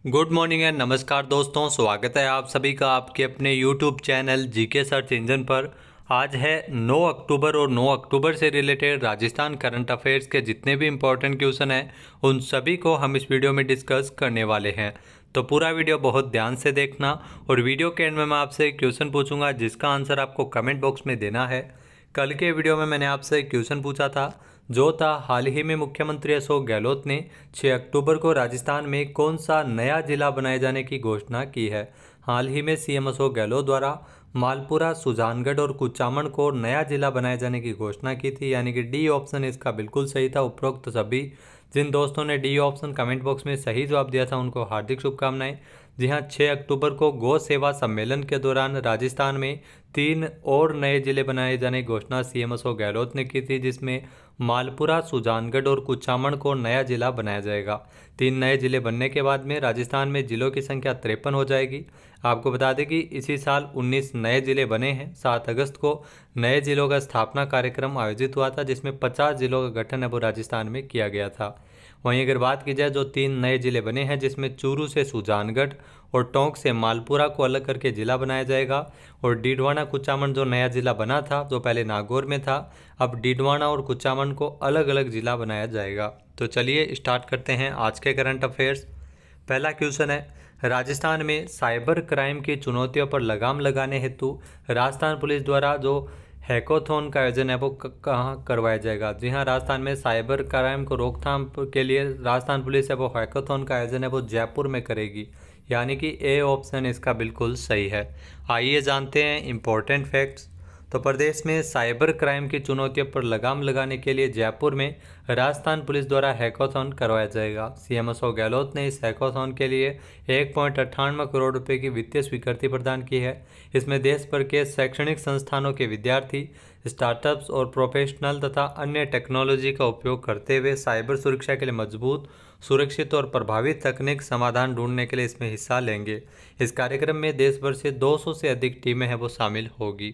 Good morning and नमस्कार दोस्तों, स्वागत है आप सभी का आपके अपने YouTube channel GK search engine पर। आज है 9 अक्टूबर और 9 अक्टूबर से रिलेटेड राजस्थान करंट अफेयर्स के जितने भी इम्पोर्टेंट क्वेश्चन हैं उन सभी को हम इस वीडियो में डिस्कस करने वाले हैं। तो पूरा वीडियो बहुत ध्यान से देखना और वीडियो के एंड में मैं आपसे एक क्वेश्चन पूछूंगा जिसका आंसर आपको कमेंट बॉक्स में देना है। कल के वीडियो में मैंने आपसे एक क्वेश्चन पूछा था जो था हाल ही में मुख्यमंत्री अशोक गहलोत ने 6 अक्टूबर को राजस्थान में कौन सा नया जिला बनाए जाने की घोषणा की है। हाल ही में सीएम अशोक गहलोत द्वारा मालपुरा, सुजानगढ़ और कुचामन को नया जिला बनाए जाने की घोषणा की थी, यानी कि डी ऑप्शन इसका बिल्कुल सही था। उपरोक्त सभी जिन दोस्तों ने डी ऑप्शन कमेंट बॉक्स में सही जवाब दिया था उनको हार्दिक शुभकामनाएं। जी हाँ, 6 अक्टूबर को गौ सेवा सम्मेलन के दौरान राजस्थान में 3 और नए जिले बनाए जाने की घोषणा सीएम अशोक गहलोत ने की थी, जिसमें मालपुरा, सुजानगढ़ और कुचामन को नया जिला बनाया जाएगा। 3 नए जिले बनने के बाद में राजस्थान में जिलों की संख्या 53 हो जाएगी। आपको बता दें कि इसी साल 19 नए जिले बने हैं। 7 अगस्त को नए जिलों का स्थापना कार्यक्रम आयोजित हुआ था जिसमें 50 जिलों का गठन है वो राजस्थान में किया गया था। वहीं अगर बात की जाए जो 3 नए जिले बने हैं जिसमें चूरू से सुजानगढ़ और टोंक से मालपुरा को अलग करके जिला बनाया जाएगा, और डीडवाना कुचामन जो नया जिला बना था जो पहले नागौर में था, अब डीडवाना और कुचामन को अलग अलग जिला बनाया जाएगा। तो चलिए स्टार्ट करते हैं आज के करंट अफेयर्स। पहला क्वेश्चन है, राजस्थान में साइबर क्राइम की चुनौतियों पर लगाम लगाने हेतु राजस्थान पुलिस द्वारा जो हैकाथॉन का आयोजन है वो कहाँ करवाया जाएगा। जी हाँ, राजस्थान में साइबर क्राइम को रोकथाम के लिए राजस्थान पुलिस है वो हैकाथॉन का आयोजन है वो जयपुर में करेगी, यानी कि ए ऑप्शन इसका बिल्कुल सही है। आइए जानते हैं इम्पोर्टेंट फैक्ट्स। तो प्रदेश में साइबर क्राइम की चुनौतियों पर लगाम लगाने के लिए जयपुर में राजस्थान पुलिस द्वारा हैकाथॉन करवाया जाएगा। सीएम अशोक गहलोत ने इस हैकाथॉन के लिए 1.98 करोड़ रुपए की वित्तीय स्वीकृति प्रदान की है। इसमें देश भर के शैक्षणिक संस्थानों के विद्यार्थी, स्टार्टअप्स और प्रोफेशनल तथा अन्य टेक्नोलॉजी का उपयोग करते हुए साइबर सुरक्षा के लिए मजबूत, सुरक्षित और प्रभावी तकनीक समाधान ढूंढने के लिए इसमें हिस्सा लेंगे। इस कार्यक्रम में देश भर से 200 से अधिक टीमें हैं वो शामिल होगी।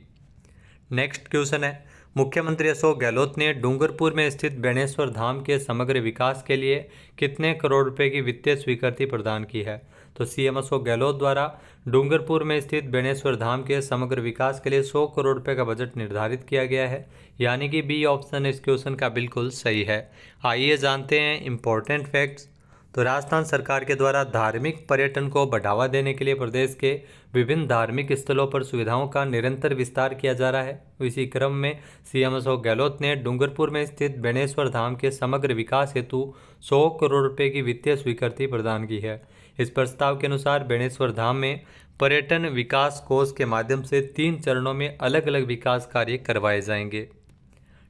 नेक्स्ट क्वेश्चन है, मुख्यमंत्री अशोक गहलोत ने डूंगरपुर में स्थित बेणेश्वर धाम के समग्र विकास के लिए कितने करोड़ रुपए की वित्तीय स्वीकृति प्रदान की है। तो सीएम अशोक गहलोत द्वारा डूंगरपुर में स्थित बेणेश्वर धाम के समग्र विकास के लिए 100 करोड़ रुपए का बजट निर्धारित किया गया है, यानी कि बी ऑप्शन इस क्वेश्चन का बिल्कुल सही है। आइए जानते हैं इम्पोर्टेंट फैक्ट्स। तो राजस्थान सरकार के द्वारा धार्मिक पर्यटन को बढ़ावा देने के लिए प्रदेश के विभिन्न धार्मिक स्थलों पर सुविधाओं का निरंतर विस्तार किया जा रहा है। इसी क्रम में सीएम अशोक गहलोत ने डूंगरपुर में स्थित बेणेश्वर धाम के समग्र विकास हेतु 100 करोड़ रुपए की वित्तीय स्वीकृति प्रदान की है। इस प्रस्ताव के अनुसार बेणेश्वर धाम में पर्यटन विकास कोष के माध्यम से 3 चरणों में अलग अलग विकास कार्य करवाए जाएंगे।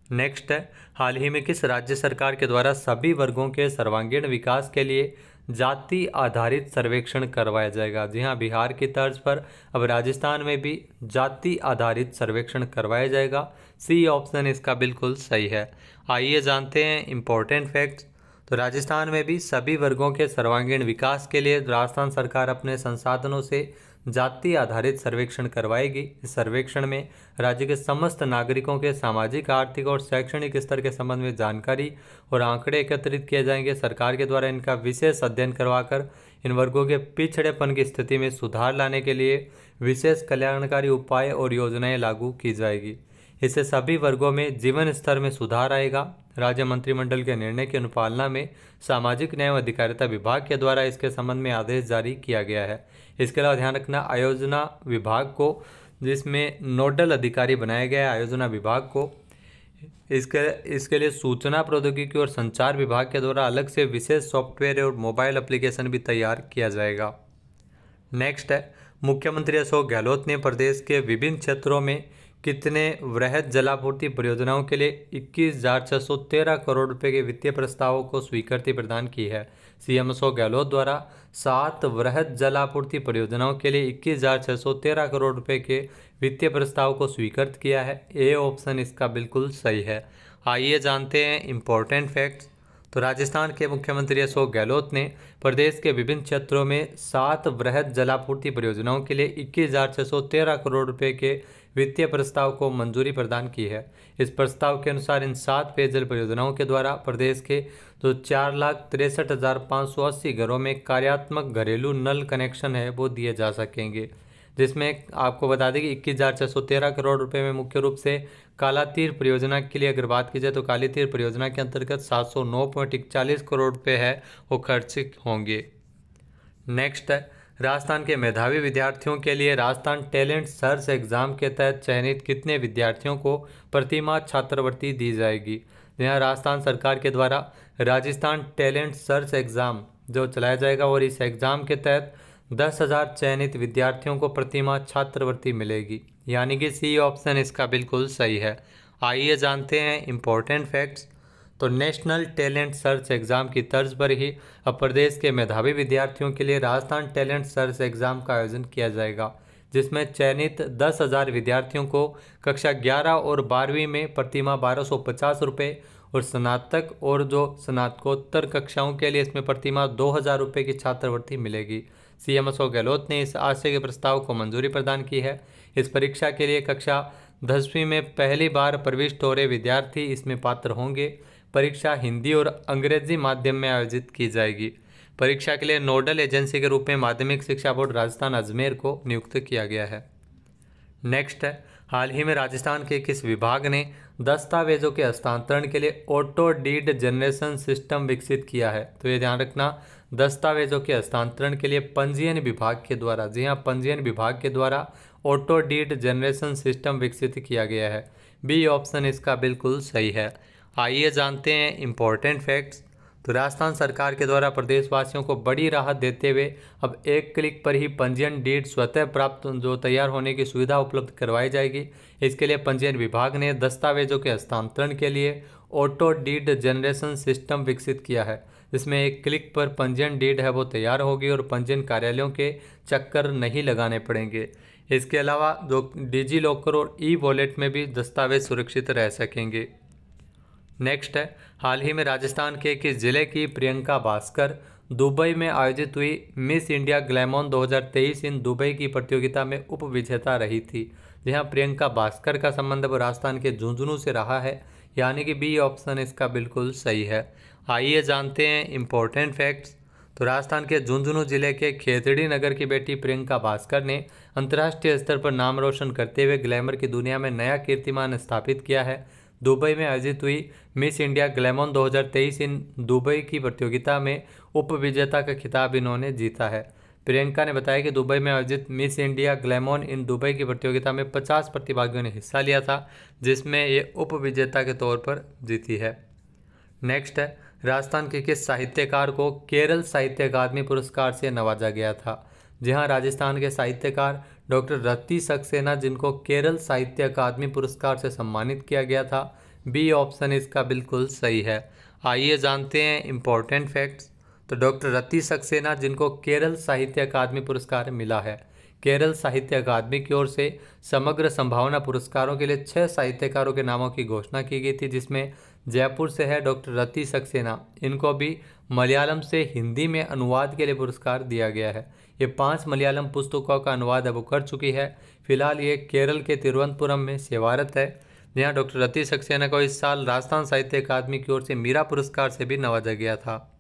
नेक्स्ट है, हाल ही में किस राज्य सरकार के द्वारा सभी वर्गों के सर्वांगीण विकास के लिए जाति आधारित सर्वेक्षण करवाया जाएगा। जी हाँ, बिहार की तर्ज पर अब राजस्थान में भी जाति आधारित सर्वेक्षण करवाया जाएगा। सी ऑप्शन इसका बिल्कुल सही है। आइए जानते हैं इम्पोर्टेंट फैक्ट्स। तो राजस्थान में भी सभी वर्गों के सर्वांगीण विकास के लिए राजस्थान सरकार अपने संसाधनों से जाति आधारित सर्वेक्षण करवाएगी। इस सर्वेक्षण में राज्य के समस्त नागरिकों के सामाजिक, आर्थिक और शैक्षणिक स्तर के संबंध में जानकारी और आंकड़े एकत्रित किए जाएंगे। सरकार के द्वारा इनका विशेष अध्ययन करवाकर इन वर्गों के पिछड़ेपन की स्थिति में सुधार लाने के लिए विशेष कल्याणकारी उपाय और योजनाएं लागू की जाएगी। इससे सभी वर्गों में जीवन स्तर में सुधार आएगा। राज्य मंत्रिमंडल के निर्णय की अनुपालना में सामाजिक न्याय एवं अधिकारिता विभाग के द्वारा इसके संबंध में आदेश जारी किया गया है। इसके अलावा ध्यान रखना, आयोजना विभाग को जिसमें नोडल अधिकारी बनाया गया है आयोजना विभाग को, इसके लिए सूचना प्रौद्योगिकी और संचार विभाग के द्वारा अलग से विशेष सॉफ्टवेयर और मोबाइल एप्लीकेशन भी तैयार किया जाएगा। नेक्स्ट है, मुख्यमंत्री अशोक गहलोत ने प्रदेश के विभिन्न क्षेत्रों में कितने वृहद जलापूर्ति परियोजनाओं के लिए 21,613 करोड़ रुपए के वित्तीय प्रस्तावों को स्वीकृति प्रदान की है। सीएम अशोक गहलोत द्वारा 7 वृहद जलापूर्ति परियोजनाओं के लिए 21,613 करोड़ रुपए के वित्तीय प्रस्ताव को स्वीकृत किया है। ए ऑप्शन इसका बिल्कुल सही है। आइए जानते हैं इम्पोर्टेंट फैक्ट्स। तो राजस्थान के मुख्यमंत्री अशोक गहलोत ने प्रदेश के विभिन्न क्षेत्रों में 7 वृहद जलापूर्ति परियोजनाओं के लिए 21,613 करोड़ रुपए के वित्तीय प्रस्ताव को मंजूरी प्रदान की है। इस प्रस्ताव के अनुसार इन 7 पेयजल परियोजनाओं के द्वारा प्रदेश के जो 4,63,580 घरों में कार्यात्मक घरेलू नल कनेक्शन है वो दिए जा सकेंगे, जिसमें आपको बता दें कि 21,613 करोड़ रुपए में मुख्य रूप से काला तीर परियोजना के लिए अगर बात की जाए तो काली तीर परियोजना के अंतर्गत 709.41 करोड़ रुपए है वो खर्च होंगे। नेक्स्ट है, राजस्थान के मेधावी विद्यार्थियों के लिए राजस्थान टैलेंट सर्च एग्जाम के तहत चयनित कितने विद्यार्थियों को प्रतिमाह छात्रवृत्ति दी जाएगी। यहाँ राजस्थान सरकार के द्वारा राजस्थान टैलेंट सर्च एग्जाम जो चलाया जाएगा और इस एग्जाम के तहत 10,000 चयनित विद्यार्थियों को प्रतिमाह छात्रवृत्ति मिलेगी, यानी कि सी ऑप्शन इसका बिल्कुल सही है। आइए जानते हैं इम्पोर्टेंट फैक्ट्स। तो नेशनल टैलेंट सर्च एग्ज़ाम की तर्ज पर ही अब प्रदेश के मेधावी विद्यार्थियों के लिए राजस्थान टैलेंट सर्च एग्ज़ाम का आयोजन किया जाएगा, जिसमें चयनित 10,000 विद्यार्थियों को कक्षा 11 और 12वीं में प्रतिमाह 1,250 रुपये और स्नातक और जो स्नातकोत्तर कक्षाओं के लिए इसमें प्रतिमाह 2,000 रुपये की छात्रवृत्ति मिलेगी। सीएम अशोक गहलोत ने इस आशय के प्रस्ताव को मंजूरी प्रदान की है। इस परीक्षा के लिए कक्षा 10वीं में पहली बार प्रविष्ट हो रहे विद्यार्थी इसमें पात्र होंगे। परीक्षा हिंदी और अंग्रेजी माध्यम में आयोजित की जाएगी। परीक्षा के लिए नोडल एजेंसी के रूप में माध्यमिक शिक्षा बोर्ड राजस्थान अजमेर को नियुक्त किया गया है। नेक्स्ट है, हाल ही में राजस्थान के किस विभाग ने दस्तावेजों के हस्तांतरण के लिए ऑटो डीड जनरेशन सिस्टम विकसित किया है। तो ये ध्यान रखना, दस्तावेजों के हस्तांतरण के लिए पंजीयन विभाग के द्वारा, जी हाँ, पंजीयन विभाग के द्वारा ऑटो डीड जनरेशन सिस्टम विकसित किया गया है। बी ऑप्शन इसका बिल्कुल सही है। आइए जानते हैं इम्पोर्टेंट फैक्ट्स। तो राजस्थान सरकार के द्वारा प्रदेशवासियों को बड़ी राहत देते हुए अब एक क्लिक पर ही पंजीयन डीड स्वतः प्राप्त जो तैयार होने की सुविधा उपलब्ध करवाई जाएगी। इसके लिए पंजीयन विभाग ने दस्तावेजों के हस्तांतरण के लिए ऑटो डीड जनरेशन सिस्टम विकसित किया है, जिसमें एक क्लिक पर पंजीयन डीड है वो तैयार होगी और पंजीयन कार्यालयों के चक्कर नहीं लगाने पड़ेंगे। इसके अलावा जो डिजी लॉकर और ई वॉलेट में भी दस्तावेज सुरक्षित रह सकेंगे। नेक्स्ट है, हाल ही में राजस्थान के किस जिले की प्रियंका भास्कर दुबई में आयोजित हुई मिस इंडिया ग्लैमोन 2023 इन दुबई की प्रतियोगिता में उप विजेता रही थी। जहां प्रियंका भास्कर का संबंध राजस्थान के झुंझुनू से रहा है, यानी कि बी ऑप्शन इसका बिल्कुल सही है। आइए जानते हैं इम्पोर्टेंट फैक्ट्स। तो राजस्थान के झुंझुनू जिले के खेतड़ी नगर की बेटी प्रियंका भास्कर ने अंतर्राष्ट्रीय स्तर पर नाम रोशन करते हुए ग्लैमर की दुनिया में नया कीर्तिमान स्थापित किया है। दुबई में आयोजित हुई मिस इंडिया ग्लैमोन 2023 इन दुबई की प्रतियोगिता में उप विजेता का खिताब इन्होंने जीता है। प्रियंका ने बताया कि दुबई में आयोजित मिस इंडिया ग्लैमोन इन दुबई की प्रतियोगिता में 50 प्रतिभागियों ने हिस्सा लिया था, जिसमें ये उप विजेता के तौर पर जीती है। नेक्स्ट है, राजस्थान के किस साहित्यकार को केरल साहित्य अकादमी पुरस्कार से नवाजा गया था। जी हाँ, राजस्थान के साहित्यकार डॉक्टर रति सक्सेना, जिनको केरल साहित्य अकादमी पुरस्कार से सम्मानित किया गया था। बी ऑप्शन इसका बिल्कुल सही है। आइए जानते हैं इम्पोर्टेंट फैक्ट्स। तो डॉक्टर रति सक्सेना, जिनको केरल साहित्य अकादमी पुरस्कार मिला है। केरल साहित्य अकादमी की ओर से समग्र संभावना पुरस्कारों के लिए 6 साहित्यकारों के नामों की घोषणा की गई थी, जिसमें जयपुर से है डॉक्टर रति सक्सेना। इनको भी मलयालम से हिंदी में अनुवाद के लिए पुरस्कार दिया गया है। ये 5 मलयालम पुस्तकों का अनुवाद अब कर चुकी है। फिलहाल ये केरल के तिरुवनंतपुरम में सेवारत है। यहाँ डॉक्टर रति सक्सेना को इस साल राजस्थान साहित्य अकादमी की ओर से मीरा पुरस्कार से भी नवाजा गया था।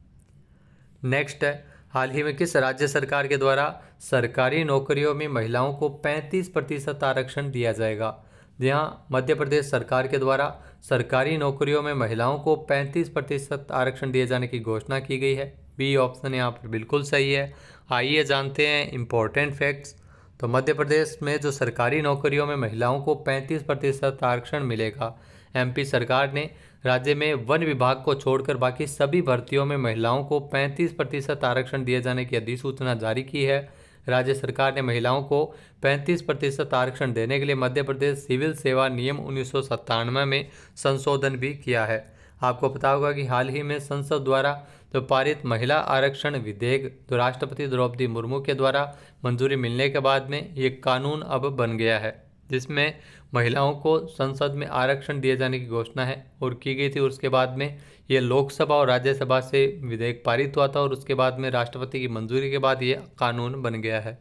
नेक्स्ट है, हाल ही में किस राज्य सरकार के द्वारा सरकारी नौकरियों में महिलाओं को 35% आरक्षण दिया जाएगा। जहाँ मध्य प्रदेश सरकार के द्वारा सरकारी नौकरियों में महिलाओं को 35% आरक्षण दिए जाने की घोषणा की गई है। बी ऑप्शन यहाँ पर बिल्कुल सही है। आइए जानते हैं इम्पोर्टेंट फैक्ट्स। तो मध्य प्रदेश में जो सरकारी नौकरियों में महिलाओं को 35% आरक्षण मिलेगा। एमपी सरकार ने राज्य में वन विभाग को छोड़कर बाकी सभी भर्तियों में महिलाओं को 35% आरक्षण दिए जाने की अधिसूचना जारी की है। राज्य सरकार ने महिलाओं को 35% आरक्षण देने के लिए मध्य प्रदेश सिविल सेवा नियम 1997 में संशोधन भी किया है। आपको पता होगा कि हाल ही में संसद द्वारा जो पारित महिला आरक्षण विधेयक जो राष्ट्रपति द्रौपदी मुर्मू के द्वारा मंजूरी मिलने के बाद में ये कानून अब बन गया है, जिसमें महिलाओं को संसद में आरक्षण दिए जाने की घोषणा है और की गई थी। उसके बाद में ये लोकसभा और राज्यसभा से विधेयक पारित हुआ था और उसके बाद में राष्ट्रपति की मंजूरी के बाद ये कानून बन गया है।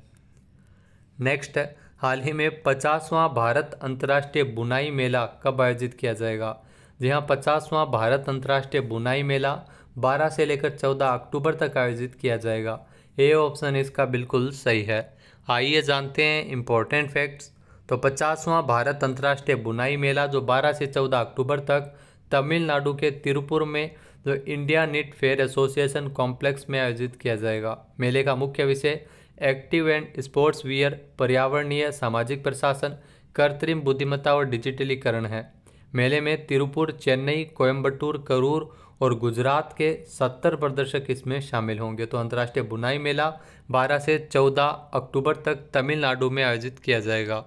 नेक्स्ट है, हाल ही में 50वां भारत अंतर्राष्ट्रीय बुनाई मेला कब आयोजित किया जाएगा? जी हाँ, 50वां भारत अंतर्राष्ट्रीय बुनाई मेला 12 से लेकर 14 अक्टूबर तक आयोजित किया जाएगा। ए ऑप्शन इसका बिल्कुल सही है। आइए जानते हैं इम्पोर्टेंट फैक्ट्स। तो 50वां भारत अंतर्राष्ट्रीय बुनाई मेला जो 12 से 14 अक्टूबर तक तमिलनाडु के तिरुपुर में जो India knit fair association complex में आयोजित किया जाएगा। मेले का मुख्य विषय एक्टिव एंड स्पोर्ट्स वियर, पर्यावरणीय, सामाजिक प्रशासन, कृत्रिम बुद्धिमत्ता और डिजिटलीकरण है। मेले में तिरुपुर, चेन्नई, कोयम्बटूर, करूर और गुजरात के 70 प्रदर्शक इसमें शामिल होंगे। तो अंतर्राष्ट्रीय बुनाई मेला 12 से 14 अक्टूबर तक तमिलनाडु में आयोजित किया जाएगा।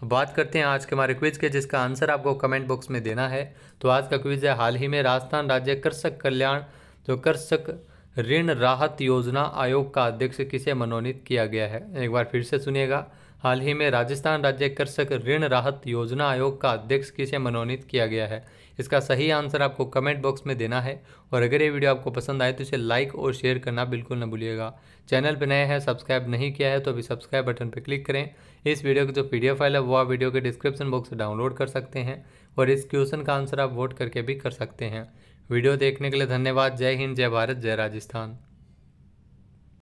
बात करते हैं आज के हमारे क्विज के, जिसका आंसर आपको कमेंट बॉक्स में देना है। तो आज का क्विज है, हाल ही में राजस्थान राज्य कृषक कल्याण जो कृषक ऋण राहत योजना आयोग का अध्यक्ष किसे मनोनीत किया गया है? एक बार फिर से सुनिएगा। हाल ही में राजस्थान राज्य कृषक ऋण राहत योजना आयोग का अध्यक्ष किसे मनोनीत किया गया है? इसका सही आंसर आपको कमेंट बॉक्स में देना है। और अगर ये वीडियो आपको पसंद आए तो इसे लाइक और शेयर करना बिल्कुल न भूलिएगा। चैनल पर नए हैं, सब्सक्राइब नहीं किया है तो अभी सब्सक्राइब बटन पर क्लिक करें। इस वीडियो की जो PDF फाइल है वो आप वीडियो के डिस्क्रिप्शन बॉक्स से डाउनलोड कर सकते हैं और इस क्वेश्चन का आंसर आप वोट करके भी कर सकते हैं। वीडियो देखने के लिए धन्यवाद। जय हिंद, जय भारत, जय राजस्थान।